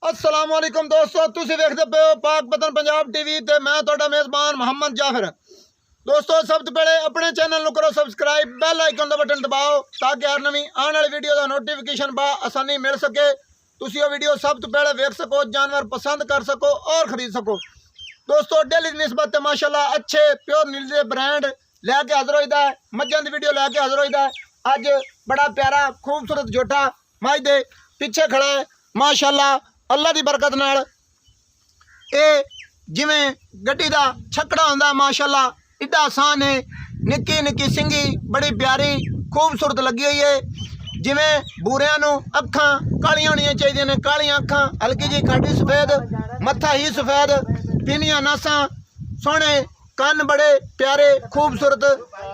अस्सलाम वालेकुम दोस्तों, तुसी देखते पे हो पाक पतन पंजाब टीवी ते मैं तुहाडा मेज़बान मोहम्मद जाफर। दोस्तों सब तो पहले अपने चैनल को करो सब्सक्राइब, बेल आइकन का बटन दबाओ ताकि हर नवी आने वाली वीडियो का नोटिफिकेशन बा आसानी मिल सके। तुसी वो वीडियो सब तो पहले वेख सको, जानवर पसंद कर सको और खरीद सको। दोस्तों डेली की निस्बत माशाल्लाह अच्छे प्योर नीले ब्रांड लैके हाजिर होईदा है, मज्जां दी वीडियो लैके हाजिर होईदा है। अज बड़ा प्यारा खूबसूरत जोटा मज दे पिछे खड़ा है माशाल्लाह। अल्लाह की बरकत नाल ये जिमें गड्डी का छकड़ा होंदा माशाल्लाह इड्डा आसान है। निक्की निक्की सिंगी बड़ी प्यारी खूबसूरत लगी हुई है। जिमें बूरियां नूं अखां कालियां होनियां चाहिए ने, कालियां अखां, हल्की जी खाटी सफेद, मत्था ही सफेद, पीनियां नासां, सोहने कन बड़े प्यारे खूबसूरत,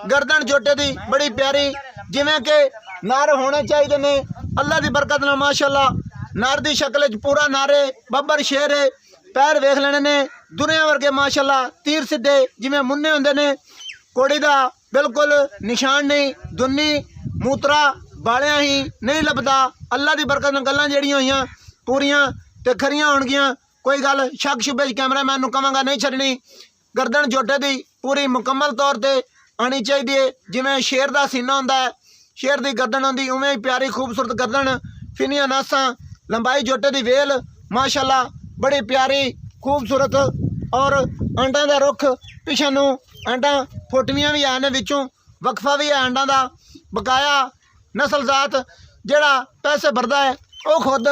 गर्दन जोटे दी बड़ी प्यारी जिमें के नर होने चाहिए ने। अल्लाह की बरकत नाल माशाल्लाह नर की शक्ल च पूरा नारे बब्बर शेर है। पैर वेख लेने ने दुनिया वर्गे माशाल्लाह, तीर सीधे जिमें मुन्ने होंदे ने। कोड़ी का बिल्कुल निशान नहीं, दुन्नी मूत्रा बालियां ही नहीं लभदा। अल्लाह की बरकत नाल गल्लां जेहड़ियां होईयां पूरियां ते खरियां होणगियां। कोई गल शक शुबे च कैमरामैन नूं कहांगा नहीं छड्डनी। गर्दन जोटे दी पूरी मुकम्मल तौर पर आनी चाहिए जिमें शेर का सीना होंदा है, शेर की गर्दन होंदी उवें ही प्यारी खूबसूरत गर्दन, फिनियां नासां, लंबाई जोटे की वेल माशाल्लाह बड़ी प्यारी खूबसूरत। और अंडा का रुख पिछे नूं अंडा फुटवियां भी है ने, विचों वक्फा भी है अंडा का। बकाया नस्ल जात जिहड़ा पैसे भरदा है वह खुद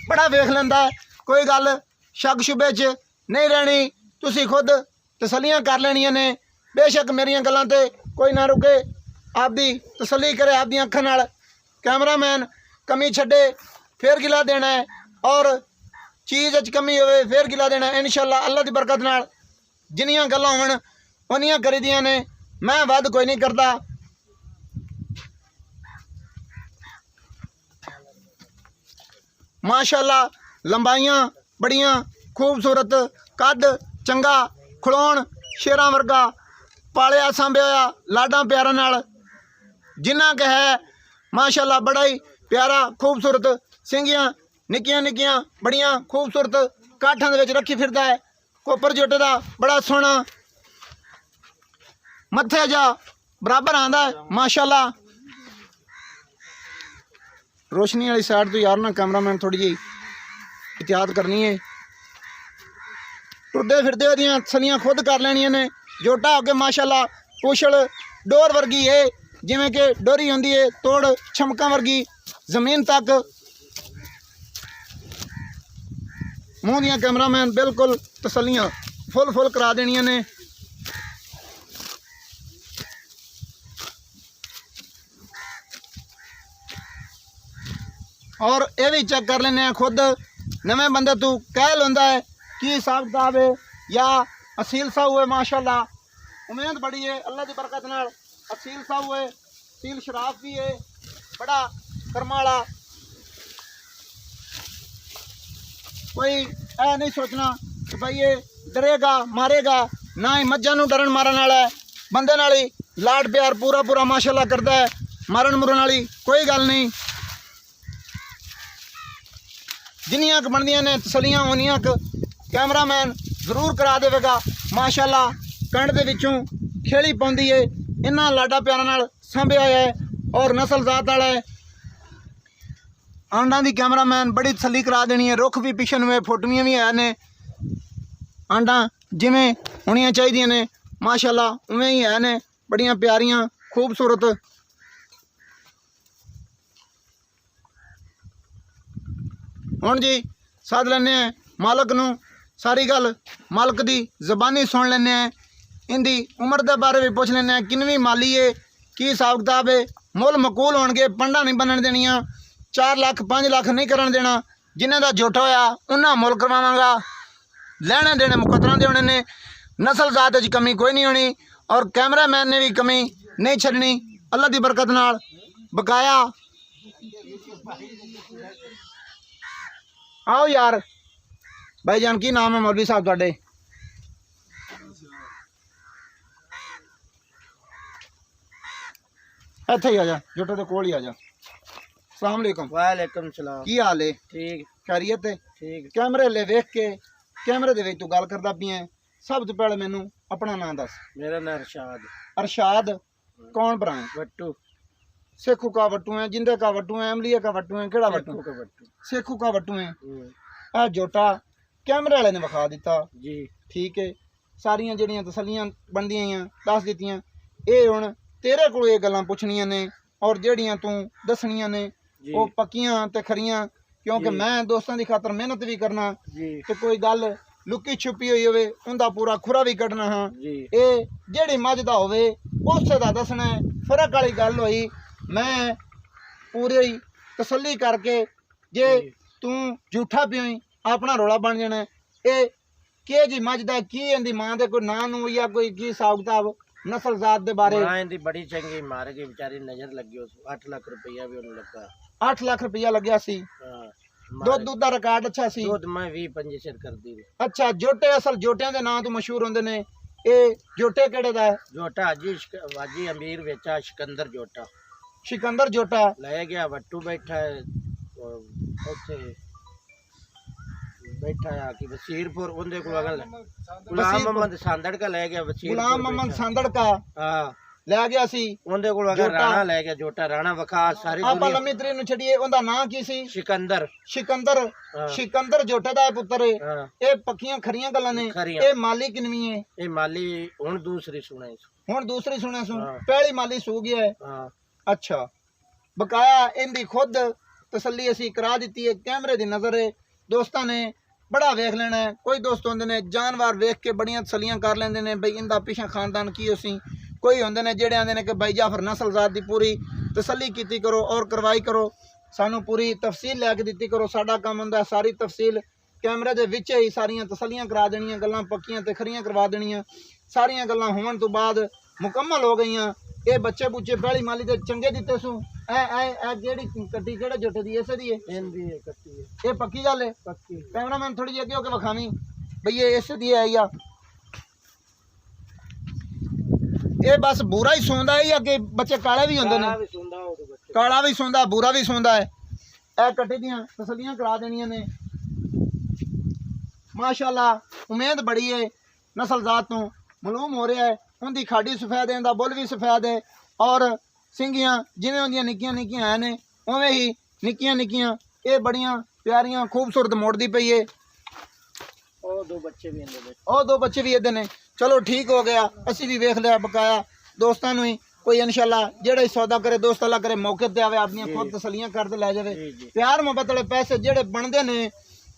बड़ा वेख लैंदा है। कोई गल शक शुबे च नहीं रहनी, तुसी खुद तसलियां कर लैनियां ने। बेशक मेरियां गल्लां ते कोई ना रुके, आपदी तसली करे आपदी अखां नाल। कैमरामैन कमी छड्डे फिर गिला देना है और चीज़ च कमी होवे फिर गिला देना है। इंशाअल्लाह अल्लाह की बरकत नाल जिन्नियां गल्लां होवन उन्नियां करी दियां ने, मैं वध कोई नहीं करता। माशाअल्लाह लंबाइयां बड़ियां खूबसूरत, कद चंगा, खलोण शेरां वर्गा, पालिया सांभिया होया लाडां प्यारां नाल जिन्ना क है माशाअल्लाह। बड़ा ही प्यारा खूबसूरत, सिंगियां निक्कियां निक्कियां बड़ियां खूबसूरत काठां दे विच रखी फिरदा है। कोपर जोटे दा बड़ा सोहना मत्थे जा बराबर आंदा है माशाअल्लाह। रोशनी वाली साइड तो यार ना कैमरामैन थोड़ी जी एहतियात करनी है। टुरदे फिरदे ओहदियां तसलियां खुद कर लैनियां ने। जोटा होके माशाअल्लाह पुछल डोर वर्गी है, जिमें कि डोरी होंदी है तोड़ छमका वर्गी जमीन तक। मूँह दियां कैमरामैन बिल्कुल तसलियां फुल फुल करा देनियां ने। और ये भी चेक कर लेने खुद नवे बंदे तू कह लैंदा है कि हिसाब किताब है या असील साहू है। माशाअल्लाह उम्मीद बड़ी है अल्लाह की बरकत नाल। असील साहू है, असील शराफ भी है, बड़ा कर्मा वाला। कोई ऐ नहीं सोचना कि भाई ये डरेगा मारेगा, ना ही मज्जां नूं डरन मारन वाला है। बंदे नाल ही लाड प्यार पूरा पूरा माशाअल्लाह करता है। मारन मुरन वाली कोई गल नहीं। जिन्नियां क बनदियां ने तसलियां उन्नियां क कैमरामैन जरूर करा देगा माशाअल्लाह। कंड दे विचों खेली पाउंदी है, इन्ना लाडा प्यारा नाल सांभिया है और नस्ल जात वाला है। आंडा दी कैमरामैन बड़ी तसली करा देनी है। रुख भी पिछे हुए फुटवियां भी है ने, आंडा जिमें होनियां चाहिए ने माशाअल्लाह उवें ही है ने, बड़ियां प्यारियां खूबसूरत। हुण जी सद लैने मालक नूं, सारी गल मालक दी जबानी सुन लैने। इनकी उम्र के बारे भी पुछ लैने किनवी माली है, की हिसाब किताब है। मुल मकूल होणगे, पंडा नहीं बनन देनियां, 4 लाख 5 लाख नहीं करन देना। जिन्हें का जोटा होया उन्हें मुल करवावांगा। लैने देने मुकद्दरां दे होने ने। नस्ल जात च कमी कोई नहीं होनी और कैमरामैन ने भी कमी नहीं छड्डनी अल्लाह की बरकत नाल। बकाया आओ यार भाईजान, की नाम है मौलवी साहब तुहाडे? इत्थे ही आ जा, जोटे दे कोल ही आ जा। अस्सलाम वालेकुम। वालेकुम सलाम। की हाल है? ठीक। ਖੈਰੀਅਤ ਹੈ? ठीक ਕੈਮਰੇ ਲੈ ਵੇਖ ਕੇ ਕੈਮਰੇ ਦੇ ਵਿੱਚ ਤੂੰ ਗੱਲ ਕਰਦਾ ਪਿਆ। ਸਭ ਤੋਂ ਪਹਿਲੇ ਮੈਨੂੰ ਆਪਣਾ ਨਾਮ ਦੱਸ। मेरा नाम अरशाद अरशाद कौन भरा है? वट्टू सेखू का वट्टू है, जिंदे का वट्टू है, अमलिया का वट्टू है, केड़ा वट्टू? का वट्टू सेखू का वट्टू है। हम्म, आ जोटा कैमरे वाले ने विखा दिता। जी ठीक है, सारियां ਜਿਹੜੀਆਂ ਤਸੱਲੀਆਂ ਬਣਦੀਆਂ ਆਂ ਦੱਸ ਦਿੱਤੀਆਂ। ਇਹ ਹੁਣ ਤੇਰੇ ਕੋਲ ਇਹ ਗੱਲਾਂ ਪੁੱਛਣੀਆਂ ਨੇ ਔਰ ਜਿਹੜੀਆਂ ਤੂੰ ਦੱਸਣੀਆਂ ਨੇ जी ਉਹ ਪੱਕੀਆਂ ਤੇ ਖਰੀਆਂ, ਕਿਉਂਕਿ ਜੀ। ਮੈਂ ਦੋਸਤਾਂ ਦੀ ਖਾਤਰ ਮਿਹਨਤ ਵੀ ਕਰਨਾ जी ਤੇ ਕੋਈ ਗੱਲ ਲੁਕੀ ਛੁਪੀ ਹੋਈ ਹੋਵੇ ਉਹਦਾ ਪੂਰਾ ਖੁਰਾ ਵੀ ਕੱਢਣਾ ਹਾਂ। जी ਇਹ ਜਿਹੜੀ ਮੱਝ ਦਾ ਹੋਵੇ ਉਸੇ ਦਾ ਦੱਸਣਾ ਹੈ। ਫਰਕ ਵਾਲੀ ਗੱਲ ਹੋਈ ਮੈਂ ਪੂਰੀ ਤਸੱਲੀ ਕਰਕੇ ਜੇ ਜੀ। ਤੂੰ ਝੂਠਾ ਪਿਓਈ ਆਪਣਾ ਰੋਲਾ ਬਣ ਜਾਣਾ ਹੈ। ਇਹ ਕੀ ਜੀ ਮੱਝ ਦਾ ਕੀ ਇਹਦੀ ਮਾਂ ਦੇ ਕੋਈ ਨਾਂ ਨੂੰ ਜਾਂ ਕੋਈ ਕੀ ਹਿਸਾਬ ਕਿਤਾਬ ਨਸਲ ਜ਼ਾਤ ਦੇ ਬਾਰੇ? मां इनदी बड़ी चंगी मार के बेचारी नजर लगी उस 8 लाख रुपया भी उन्हें लगा 8 ਲੱਖ ਰੁਪਇਆ ਲੱਗਿਆ ਸੀ। हाँ ਦੁੱਧ ਦਾ ਰਿਕਾਰਡ ਅੱਛਾ ਸੀ। दूध मैं 20-25 सिर कर दी ਅੱਛਾ ਜੋਟੇ ਅਸਲ ਜੋਟਿਆਂ ਦੇ ਨਾਂ ਤੋਂ ਮਸ਼ਹੂਰ ਹੁੰਦੇ ਨੇ। ਇਹ ਜੋਟੇ ਕਿਹੜੇ ਦਾ ਹੈ? जोटा हाजी अमीर बेचा सिकंदर जोटा ਸਿਕੰਦਰ ਜੋਟਾ। ले गया वट्टू बैठा है और उसे बैठा है कि वसीरपुर उनके को अगल गुलाम मोहम्मद सांदड़ का ले गया वसीरपुर ਗੁਲਾਮ ਮੁਹੰਮਦ ਸੰਦੜ ਕਾ हां ਲੈ ਗਿਆ ਸੀ। उनके को अगर जोटा। राणा ले गया जोटा राणा वकास सारी ਆਪਾਂ दुनिया ਲੰਮੀ ਤਰੀਕ ਨੂੰ ਛੱਡੀਏ ਉਹਦਾ ਨਾਂ ਕੀ ਸੀ? सिकंदर ਸਿਕੰਦਰ। हाँ ਸਿਕੰਦਰ ਜੋਟੇ ਦਾ ਇਹ ਪੁੱਤਰ ਹੈ। हाँ ਇਹ ਪੱਕੀਆਂ ਖਰੀਆਂ ਗੱਲਾਂ ਨੇ। खरियां ਇਹ ਮਾਲੀ ਕਿੰਨਵੀਂ ਹੈ? ये माली हुन दूसरी सुने ਹੁਣ ਦੂਸਰੀ ਸੁਣਿਆ ਸੁਣ। ਹਾਂ। ਪਹਿਲੀ ਮਾਲੀ ਸੂ ਗਿਆ ਹੈ। हां ਅੱਛਾ ਬਕਾਇਆ ਇਹਦੀ ਖੁਦ ਤਸੱਲੀ ਅਸੀਂ ਕਰਾ ਦਿੱਤੀ ਹੈ। ਕੈਮਰੇ ਦੀ ਨਜ਼ਰ ਹੈ। ਦੋਸਤਾਂ ਨੇ ਬੜਾ ਵੇਖ ਲੈਣਾ ਹੈ। ਕੋਈ ਦੋਸਤ ਹੁੰਦੇ ਨੇ ਜਾਨਵਰ ਵੇਖ ਕੇ ਬੜੀਆਂ ਤਸੱਲੀਆਂ ਕਰ ਲੈਂਦੇ ਨੇ ਬਈ ਇਹਦਾ ਪਿਛਾ ਖਾਨਦਾਨ ਕੀ ਹੋਸੀ। ਕੋਈ ਹੁੰਦੇ ਨੇ ਜਿਹੜੇ ਆਂਦੇ ਨੇ ਕਿ ਬਾਈ ਜਾਫਰ ਨਸਲ ਜ਼ਾਤ ਦੀ ਪੂਰੀ ਤਸੱਲੀ ਕੀਤੀ ਕਰੋ ਔਰ ਕਰਵਾਈ ਕਰੋ, ਸਾਨੂੰ ਪੂਰੀ ਤਫਸੀਲ ਲੈ ਕੇ ਦਿੱਤੀ ਕਰੋ। ਸਾਡਾ ਕੰਮ ਹੁੰਦਾ ਸਾਰੀ ਤਫਸੀਲ ਕੈਮਰੇ ਦੇ ਵਿੱਚ ਹੀ ਸਾਰੀਆਂ ਤਸੱਲੀਆਂ ਕਰਾ ਦੇਣੀਆਂ, ਗੱਲਾਂ ਪੱਕੀਆਂ ਤੇ ਖਰੀਆਂ ਕਰਵਾ ਦੇਣੀਆਂ। ਸਾਰੀਆਂ ਗੱਲਾਂ ਹੋਣ ਤੋਂ ਬਾਅਦ ਮੁਕੰਮਲ ਹੋ ਗਈਆਂ। ਇਹ ਬੱਚੇ ਬੁੱਚੇ ਪਹਿਲੀ ਮਾਲੀ ਤੇ ਚੰਗੇ ਦਿੱਤੇ ਸੂ। ਇਹ ਜਿਹੜੀ ਕੱਟੀ ਕਿਹੜੇ ਜੁੱਟ ਦੀ ਇਸੇ ਦੀ ਹੈ? हिंदी है कट्टी है ਇਹ ਪੱਕੀ ਗੱਲ ਹੈ। पक्की कैमरामैन थोड़ी जी अगे होके विखावी भई ये इस दी है या ये बस बूरा ही सोंदा है या कि बच्चे काले भी होंदे ने? काला भी सुंदा हो तो बच्चे काला भी सोंदा बूरा भी सोंदा है। ए कट्टी दियां तसल्लियां करा देनियां ने। माशाअल्लाह उम्मीद बड़ी है नस्ल जात तो मालूम हो रहा है। उनकी खाड़ी सफेद है, उनका बुल भी सफेद है और सिंगियां जिवें उनदियां निक्कियां निक्कियां है ने उवें ही निक्कियां निक्कियां ये बड़ियां प्यारियां खूबसूरत मोड़दी पई है। और दो बच्चे भी इनके और दो बच्चे भी इधर ने। चलो ठीक हो गया, असी भी वेख लिया बकाया दोस्तों ही। कोई इंशाल्लाह जेड़ा सौदा करे दोस्त अल्लाह करे मौके ते आवे अपनी खुद तसलियां करते लै जावे। जी जी प्यार मोहब्बत वाले पैसे जेड़े बनदे ने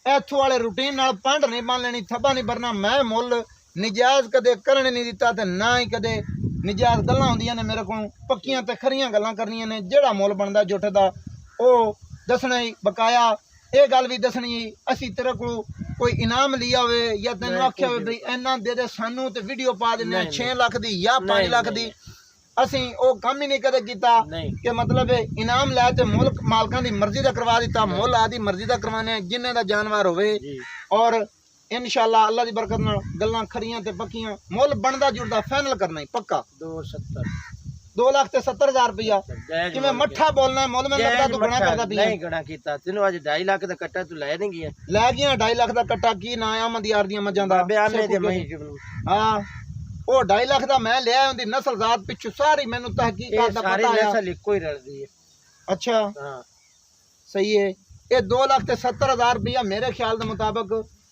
इत्थों वाले रूटीन नाल पंड नहीं बन लेनी, थब्बा नहीं भरना। मैं मुल निजायज कदे करने नहीं दिता ते ना ही कदे निजायज गल्लां होंदियां ने मेरे कोल। पक्कियां ते खरियां गल्लां करनियां ने। जेड़ा मुल बनदा जुट दा ओ दसना ही बकाया। ये गल भी दसनी असी तेरे को कोई इनाम लिया होवे या तेन आख्या होवे भाई इन्ना दे दे सानू ते वीडियो पा देने 6 लाख दी या 5 लाख दी। असी ओ काम ही नहीं कदे कीता कि मतलब इनाम लै ते मुल्क मालकां दी मर्जी दा करवा दिता। मुल आदी मर्जी दा करवाने जिन्ने दा जानवर होवे और इंशाल्लाह अल्लाह दी बरकत नाल गल्लां खरियां ते पक्कियां मुल बनदा जुड़दा फाइनल करना ही पक्का। 2,70,000 रुपया किवें मट्ठा बोलना है मुल। मैं लगदा तू गणा करदा पिया। नहीं गणा कीता तेनु आज 2.5 लाख दा कट्टा तू ले नहीं गया। ਲੈ ਗਿਆ 2.5 ਲੱਖ ਦਾ ਕੱਟਾ। ਕੀ ਨਾਂ ਆ ਅਮਦ ਯਾਰ ਦੀਆਂ ਮੱਝਾਂ ਦਾ? ਬਿਆਨੇ ਦੇ ਮਹੀਂ ਹਾਂ ਉਹ 2.5 ਲੱਖ ਦਾ ਮੈਂ ਲਿਆ। ਉਹਦੀ ਨਸਲ ਜ਼ਾਤ ਪਿੱਛੋਂ ਸਾਰੀ ਮੈਨੂੰ ਤਹਿਕੀਕਾਤ ਦਾ ਸਾਰੀ ਪਤਾ ਆ। ਨਸਲ ਇੱਕੋ ਹੀ ਰਲਦੀ ਹੈ। ਅੱਛਾ ਹਾਂ ਸਹੀ ਹੈ। ਇਹ 2,70,000 ਰੁਪਇਆ ਮੇਰੇ ਖਿਆਲ ਦੇ ਮੁਤਾਬਕ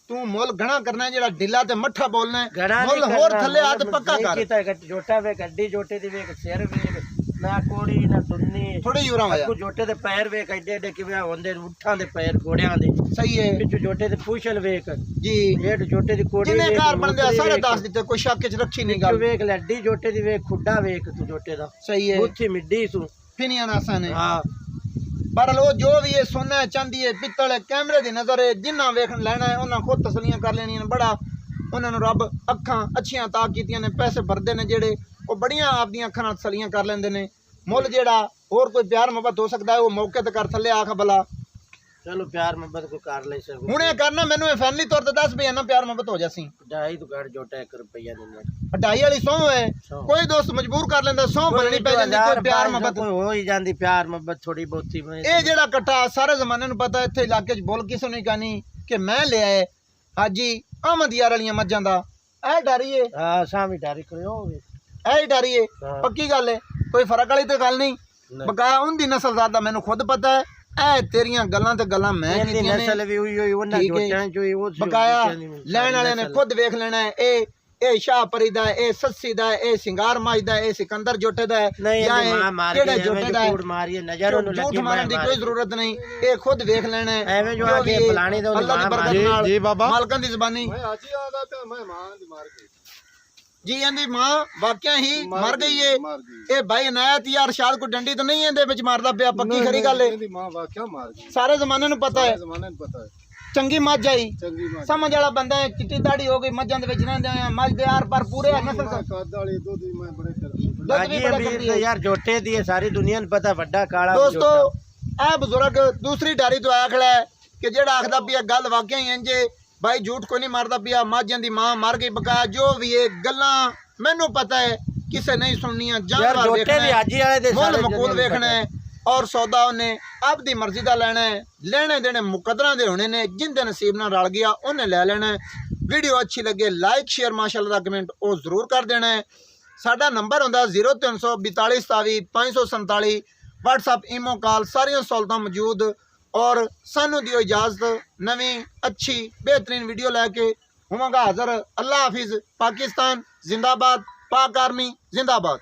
ਤੂੰ ਮੁੱਲ ਘਣਾ ਕਰਨਾ ਜਿਹੜਾ ਢਿੱਲਾ ਤੇ ਮੱਠਾ ਬੋਲਣਾ ਹੈ। ਮੁੱਲ ਹੋਰ ਥੱਲੇ ਆ ਤੇ ਪੱਕਾ ਕਰ। ਕੀਤਾ ਜੋਟਾ ਵੇ ਗੱਡੀ ਜੋਟੇ ਦੀ ਵੇਖ ਸਿਰ ਵੇਖ ਨਾ ਕੋੜੀ ਨਾ ਦੁੰਨੀ ਥੋੜੀ ਯੂਰਾ ਹੋਇਆ। ਕੋ ਜੋਟੇ ਦੇ ਪੈਰ ਵੇਖ ਐਡੇ ਐਡੇ ਕਿਵੇਂ ਹੁੰਦੇ ਉੱਠਾਂ ਦੇ ਪੈਰ ਘੋੜਿਆਂ ਦੇ। ਸਹੀ ਹੈ। ਪਿੱਛੇ ਜੋਟੇ ਦੇ ਪੁੱਛਲ ਵੇਖ ਜੀ ਰੇਡ ਜੋਟੇ ਦੀ ਕੋੜੀ ਜਿੰਨੇ ਕਾਰ ਬਣਦੇ ਆ ਸਾਰੇ ਦੱਸ ਦਿੱਤੇ, ਕੋਈ ਸ਼ੱਕ ਚ ਰੱਖੀ ਨਹੀਂ ਗੱਲ। ਵੇਖ ਲੱਡੀ ਜੋਟੇ ਦੀ ਵੇਖ ਖੁੱਡਾ ਵੇਖ ਤੂੰ ਜੋਟੇ ਦਾ। ਸਹੀ ਹੈ। ਉੱਥੀ ਮਿੱਡੀ ਤੂੰ ਫਿਨੀਆਂ ਨਾਸਾਂ ਨੇ। ਹਾਂ पर लो जो भी है सोना है चांदी है पित्तल है कैमरे की नजर है। जिन्ना वेखन लेना है उन्हें खुद तसलियां कर लेनी है। बड़ा उन्होंने रब अखा अच्छियां ता कीतियां ने। पैसे भरते हैं जेड़े वो बड़ियां आपदियां अखां नाल तसलियां कर लेंदे ने। मुल जेड़ा होर कोई प्यार मोहब्बत हो सकता है वो मौके ते कर थले आख भला ਚਲੋ ਪਿਆਰ ਮੁਹੱਬਤ ਕੋਈ ਕਰ ਲੈ ਸਕੋ ਹੁਣ ਇਹ ਕਰਨਾ ਮੈਨੂੰ ਇਹ ਫੈਮਿਲੀ ਤੌਰ ਤੇ ਦੱਸ ਵੀ ਇਹਨਾਂ ਪਿਆਰ ਮੁਹੱਬਤ ਹੋ ਜਾਸੀ ਢਾਈ ਤੋਂ ਘੱਟ ਜੋਟਾ 1 ਰੁਪਈਆ ਦਿੰਦਾ ਢਾਈ ਵਾਲੀ ਸਹੁੰ ਹੈ ਕੋਈ ਦੋਸਤ ਮਜਬੂਰ ਕਰ ਲੈਂਦਾ ਸਹੁੰ ਬਣਨੀ ਪੈ ਜਾਂਦੀ ਕੋਈ ਪਿਆਰ ਮੁਹੱਬਤ ਕੋਈ ਹੋ ਹੀ ਜਾਂਦੀ ਪਿਆਰ ਮੁਹੱਬਤ ਥੋੜੀ ਬਹੁਤੀ ਇਹ ਜਿਹੜਾ ਇਕੱਠਾ ਸਾਰੇ ਜ਼ਮਾਨੇ ਨੂੰ ਪਤਾ ਇੱਥੇ ਇਲਾਕੇ 'ਚ ਬੋਲ ਕਿਸੇ ਨੂੰ ਨਹੀਂ ਕਹਾਣੀ ਕਿ ਮੈਂ ਲਿਆ ਹੈ ਹਾਜੀ ਅਹਿਮਦ ਯਾਰ ਵਾਲੀਆਂ ਮੱਝਾਂ ਦਾ ਇਹ ਡਰੀਏ ਹਾਂ ਸਾਮੀ ਡਾਰੀ ਕਰਿਓ ਇਹ ਡਰੀਏ ਪੱਕੀ ਗੱਲ ਹੈ ਕੋਈ ਫਰਕ ਵਾਲੀ ਤੇ ਗੱਲ ਨਹੀਂ ਬਕਾਇਆ ਉਹਦੀ ਨਸਲਜ਼ਾਤ ਦਾ ਮੈਨੂੰ ਖੁਦ ਪਤਾ ਹੈ ਇਹ ਤੇਰੀਆਂ ਗੱਲਾਂ ਤੇ ਗੱਲਾਂ ਮੈਂ ਕੀਤੀਆਂ ਨੇ ਨਸਲ ਵੀ ਹੋਈ ਉਹਨਾਂ ਜੋਟਾਂ ਚੋਂ ਉਹ ਬਕਾਇਆ ਲੈਣ ਵਾਲੇ ਨੇ ਖੁਦ ਵੇਖ ਲੈਣਾ ਹੈ ਇਹ ਸ਼ਾਹਪਰੀ ਦਾ ਇਹ ਸੱਸੀ ਦਾ ਇਹ ਸਿੰਗਾਰ ਮਾਜ ਦਾ ਇਹ ਸਿਕੰਦਰ ਜੋਟੇ ਦਾ ਕਿਹੜੇ ਜੋਟੇ ਦਾ ਮਾਰੀਏ ਨਜ਼ਰ ਉਹਨੂੰ ਝੂਠ ਮਾਰਨ ਦੀ ਕੋਈ ਜ਼ਰੂਰਤ ਨਹੀਂ ਇਹ ਖੁਦ ਵੇਖ ਲੈਣਾ ਹੈ ਐਵੇਂ ਜੋ ਆ ਕੇ ਫਲਾਣੇ ਦਾ ਅੱਲਾਹ ਦੀ ਬਰਕਤ ਨਾਲ ਜੀ ਬਾਬਾ ਮਾਲਕਾਂ ਦੀ ਜ਼ਬਾਨੀ जी इहदी मां वाकया ही मर गई है ये भाई इनायत यार शायद कोई डंडी तो नहीं है इहदे विच मारदा पिया पक्की खरी गल है सारे जमाने नूं पता है चंगी मझ आई समझ वाला बंदा है चिट्टी दाढ़ी हो गई मझां दे विच रहिंदे आ मझ दे यार पर पूरे नस्ल यार जोटे दी सारी दुनिया नूं पता वड्डा काला दोस्तों ए बुजुर्ग दूसरी डारी तो आया खड़ा है कि जेड़ा आखदा पिया गल वाकया ही इंज भाई झूठ को नहीं मारदा पिया माझां दी मां मर गई बकाया जो भी है गल्लां मैनू पता है किसे नहीं सुननियां जानवर देखना है मोल मकूल देखना है और सौदा उन्हें आपदी मर्जी दा लेना है लेने देने मुकदरा दे होने ने जिंदे नसीब नाल रल गया उन्हें ले लेना है वीडियो अच्छी लगे लाइक शेयर माशाअल्लाह दा कमेंट ओ जरूर कर देना है साडा नंबर हुंदा 0342 547 WhatsApp ईमो कॉल सारियां सहूलतां मौजूद और सानू दियो इजाजत नवी अच्छी बेहतरीन वीडियो लैके होवांगा हाज़र अल्लाह हाफिज पाकिस्तान जिंदाबाद पाक आर्मी जिंदाबाद।